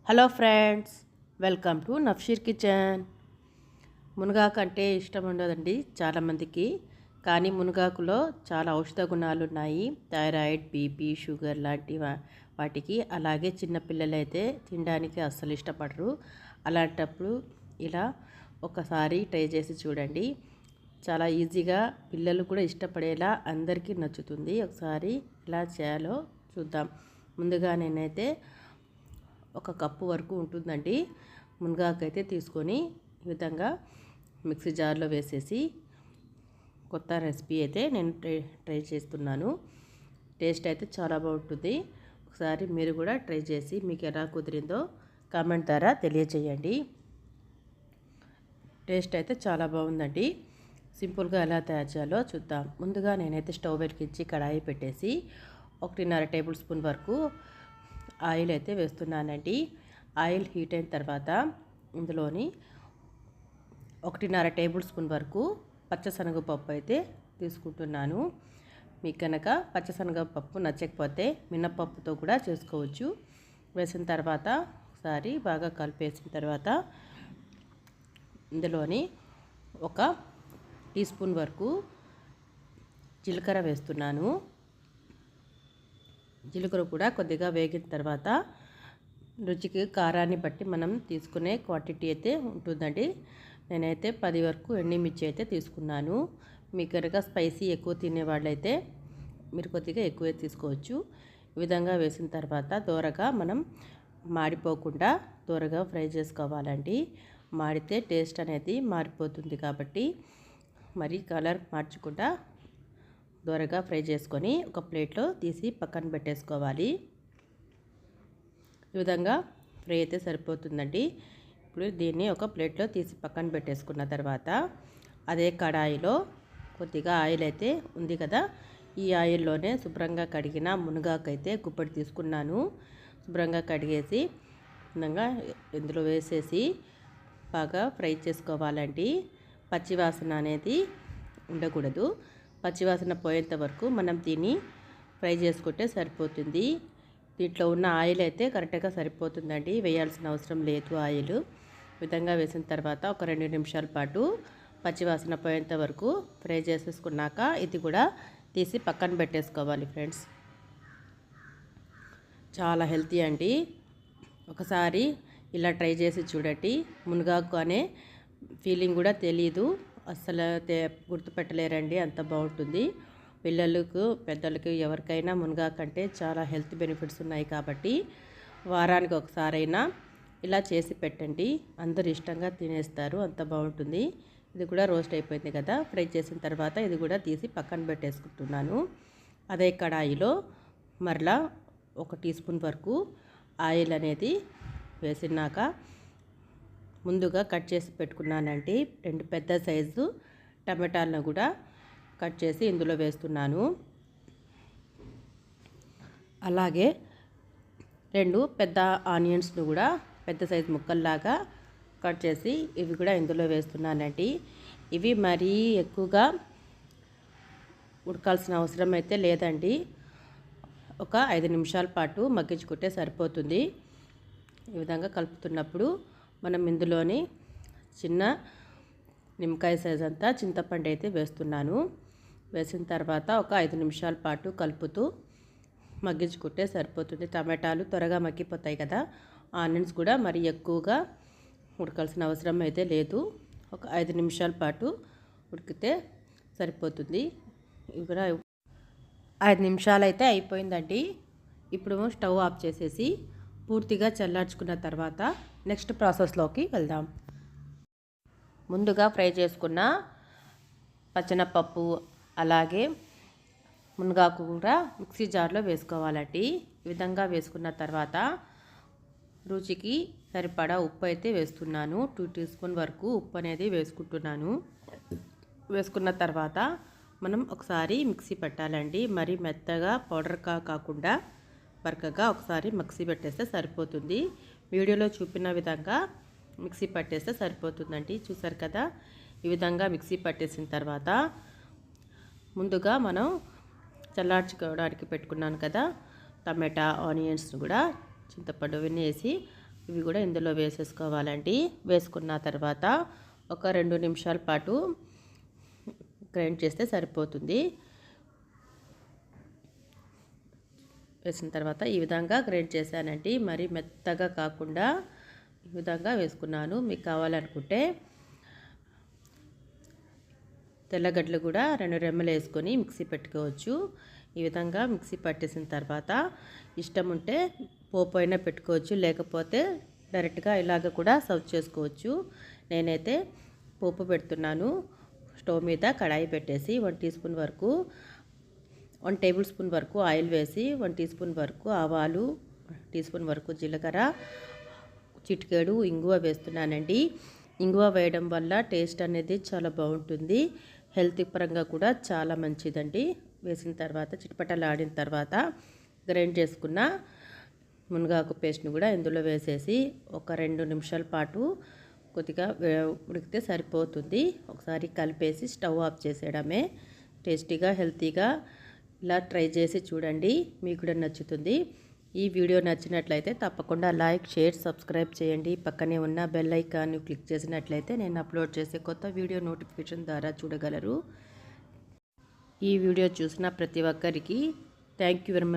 Hello friends, welcome to Nafsheer kitchen. మునగాకు అంటే ఇష్టం ఉండదండి చాలామందికి, కానీ మునగాకులో చాలా ఔషధ గుణాలు ఉన్నాయి. థైరాయిడ్, బీపీ, షుగర్ లాంటి వాటికి. అలాగే చిన్నపిల్లలు అయితే తినడానికి అస్సలు ఇష్టపడరు. అలాంటప్పుడు ఇలా ఒకసారి ట్రై చేసి చూడండి. చాలా ఈజీగా పిల్లలు కూడా ఇష్టపడేలా అందరికీ నచ్చుతుంది. ఒకసారి ఎలా చేయాలో చూద్దాం. ముందుగా నేనైతే ఒక కప్పు వరకు ఉంటుందండి మునగాకు అయితే తీసుకొని ఈ విధంగా మిక్సీ జార్లో వేసేసి కొత్త రెసిపీ అయితే నేను ట్రై చేస్తున్నాను. టేస్ట్ అయితే చాలా బాగుంటుంది. ఒకసారి మీరు కూడా ట్రై చేసి మీకు ఎలా కుదిరిందో కామెంట్ ద్వారా తెలియజేయండి. టేస్ట్ అయితే చాలా బాగుందండి. సింపుల్గా ఎలా తయారు చేయాలో చూద్దాం. ముందుగా నేనైతే స్టవ్ వెలిగించి కడాయి పెట్టేసి 1.5 టేబుల్ స్పూన్ వరకు ఆయిల్ అయితే వేస్తున్నానండి. ఆయిల్ హీట్ అయిన తర్వాత ఇందులోని 1.5 టేబుల్ స్పూన్ వరకు పచ్చశనగపప్పు అయితే తీసుకుంటున్నాను. మీకు కనుక పచ్చశనగపప్పు నచ్చకపోతే మినపప్పుతో కూడా చేసుకోవచ్చు. వేసిన తర్వాత ఒకసారి బాగా కలిపేసిన తర్వాత ఇందులోని 1 టీ స్పూన్ వరకు జీలకర్ర వేస్తున్నాను. జీలకర్ర కూడా కొద్దిగా వేగిన తర్వాత రుచికి కారాన్ని బట్టి మనం తీసుకునే క్వాంటిటీ అయితే ఉంటుందండి. నేనైతే 10 వరకు ఎండుమిర్చి అయితే తీసుకున్నాను. మీకు కనుక స్పైసీ ఎక్కువ తినేవాళ్ళైతే మీరు కొద్దిగా ఎక్కువే తీసుకోవచ్చు. ఈ విధంగా వేసిన తర్వాత దోరగా మనం మాడిపోకుండా దోరగా ఫ్రై చేసుకోవాలండి. మాడితే టేస్ట్ అనేది మారిపోతుంది కాబట్టి మరి కలర్ మార్చకుండా దోరగా ఫ్రై చేసుకొని ఒక ప్లేట్లో తీసి పక్కన పెట్టేసుకోవాలి. ఈ విధంగా ఫ్రై అయితే సరిపోతుందండి. ఇప్పుడు దీన్ని ఒక ప్లేట్లో తీసి పక్కన పెట్టేసుకున్న తర్వాత అదే కడాయిలో కొద్దిగా ఆయిల్ అయితే ఉంది కదా, ఈ ఆయిల్లోనే శుభ్రంగా కడిగిన మునగాకు అయితే గుప్పటి తీసుకున్నాను. శుభ్రంగా కడిగేసి విధంగా ఇందులో వేసేసి బాగా ఫ్రై చేసుకోవాలండి. పచ్చివాసన అనేది ఉండకూడదు. పచ్చివాసన పోయేంత వరకు మనం దీన్ని ఫ్రై చేసుకుంటే సరిపోతుంది. దీంట్లో ఉన్న ఆయిల్ అయితే కరెక్ట్గా సరిపోతుందండి, వేయాల్సిన అవసరం లేదు ఆయిల్. విధంగా వేసిన తర్వాత ఒక 2 నిమిషాల పాటు పచ్చివాసన పోయేంత వరకు ఫ్రై చేసేసుకున్నాక ఇది కూడా తీసి పక్కన పెట్టేసుకోవాలి ఫ్రెండ్స్. చాలా హెల్తీ అండి. ఒకసారి ఇలా ట్రై చేసి చూడండి. మునగాకు అనే ఫీలింగ్ కూడా తెలీదు, అస్సలు గుర్తుపెట్టలేరండి, అంత బాగుంటుంది. పిల్లలకు, పెద్దలకు ఎవరికైనా మునగాకు అంటే చాలా హెల్త్ బెనిఫిట్స్ ఉన్నాయి కాబట్టి వారానికి ఒకసారైనా ఇలా చేసి పెట్టండి. అందరూ ఇష్టంగా తినేస్తారు, అంత బాగుంటుంది. ఇది కూడా రోస్ట్ అయిపోయింది కదా, ఫ్రై చేసిన తర్వాత ఇది కూడా తీసి పక్కన పెట్టేసుకుంటున్నాను. అదే కడాయిలో మరలా 1 టీ స్పూన్ వరకు ఆయిల్ అనేది వేసినాక ముందుగా కట్ చేసి పెట్టుకున్నానండి 2 పెద్ద సైజు టమాటాలను కూడా కట్ చేసి ఇందులో వేస్తున్నాను. అలాగే 2 పెద్ద ఆనియన్స్ను కూడా పెద్ద సైజు ముక్కల్లాగా కట్ చేసి ఇవి కూడా ఇందులో వేస్తున్నానండి. ఇవి మరీ ఎక్కువగా ఉడకాల్సిన అవసరం అయితే లేదండి. ఒక 5 నిమిషాల పాటు మగ్గించుకుంటే సరిపోతుంది. ఈ విధంగా కలుపుతున్నప్పుడు మనం ఇందులోని చిన్న నిమ్మకాయ సైజ్ అంతా చింతపండు అయితే వేస్తున్నాను. వేసిన తర్వాత ఒక 5 నిమిషాల పాటు కలుపుతూ మగ్గించుకుంటే సరిపోతుంది. టమాటాలు త్వరగా మగ్గిపోతాయి కదా, ఆనియన్స్ కూడా మరి ఎక్కువగా ఉడకాల్సిన అవసరం అయితే లేదు. ఒక 5 నిమిషాల పాటు ఉడికితే సరిపోతుంది. ఇవి కూడా 5 నిమిషాలు అయితే అయిపోయిందండి. ఇప్పుడు స్టవ్ ఆఫ్ చేసేసి పూర్తిగా చల్లార్చుకున్న తర్వాత నెక్స్ట్ ప్రాసెస్లోకి వెళ్దాం. ముందుగా ఫ్రై చేసుకున్న పచ్చనపప్పు అలాగే మునగాకు కూడా మిక్సీ జార్లో వేసుకోవాలండి. ఈ విధంగా వేసుకున్న తర్వాత రుచికి సరిపడా ఉప్పు అయితే వేస్తున్నాను. 2 టీ స్పూన్ వరకు ఉప్పు అనేది వేసుకుంటున్నాను. వేసుకున్న తర్వాత మనం ఒకసారి మిక్సీ పెట్టాలండి. మరి మెత్తగా పౌడర్గా కాకుండా బరకగా ఒకసారి మిక్సీ పెట్టేస్తే సరిపోతుంది. వీడియోలో చూపిన విధంగా మిక్సీ పట్టేస్తే సరిపోతుందండి. చూసారు కదా, ఈ విధంగా మిక్సీ పట్టేసిన తర్వాత ముందుగా మనం చల్లార్చుకోవడానికి పెట్టుకున్నాను కదా టమాటా, ఆనియన్స్ కూడా చింతపండు వేసి ఇవి కూడా ఇందులో వేసేసుకోవాలండి. వేసుకున్న తర్వాత ఒక 2 నిమిషాల పాటు గ్రైండ్ చేస్తే సరిపోతుంది. వేసిన తర్వాత ఈ విధంగా గ్రైండ్ చేశానండి. మరి మెత్తగా కాకుండా ఈ విధంగా వేసుకున్నాను. మీకు కావాలనుకుంటే తెల్లగడ్డలు కూడా 2 రెమ్మలు వేసుకొని మిక్సీ పెట్టుకోవచ్చు. ఈ విధంగా మిక్సీ పట్టేసిన తర్వాత ఇష్టం ఉంటే పోపు అయినా పెట్టుకోవచ్చు, లేకపోతే డైరెక్ట్గా ఇలాగ కూడా సర్వ్ చేసుకోవచ్చు. నేనైతే పోపు పెడుతున్నాను. స్టవ్ మీద కడాయి పెట్టేసి 1 టీ స్పూన్ వరకు 1 టేబుల్ స్పూన్ వరకు ఆయిల్ వేసి 1 టీ స్పూన్ వరకు ఆవాలు, 1 టీ స్పూన్ వరకు జీలకర్ర, చిటికెడు ఇంగువ వేస్తున్నానండి. ఇంగువ వేయడం వల్ల టేస్ట్ అనేది చాలా బాగుంటుంది. హెల్త్ పరంగా కూడా చాలా మంచిదండి. వేసిన తర్వాత చిటపటలాడిన తర్వాత గ్రైండ్ చేసుకున్న మునగాకు పేస్ట్ని కూడా ఇందులో వేసేసి ఒక 2 నిమిషాల పాటు కొద్దిగా ఉడికితే సరిపోతుంది. ఒకసారి కలిపేసి స్టవ్ ఆఫ్ చేసేయడమే. టేస్టీగా హెల్తీగా ఇలా ట్రై చేసి చూడండి, మీకు కూడా నచ్చుతుంది. ఈ వీడియో నచ్చినట్లయితే తప్పకుండా లైక్, షేర్, సబ్స్క్రైబ్ చేయండి. పక్కనే ఉన్న బెల్ ఐకాన్ని క్లిక్ చేసినట్లయితే నేను అప్లోడ్ చేసే కొత్త వీడియో నోటిఫికేషన్ ద్వారా చూడగలరు. ఈ వీడియో చూసిన ప్రతి ఒక్కరికి థ్యాంక్ యూ వెరీ మచ్.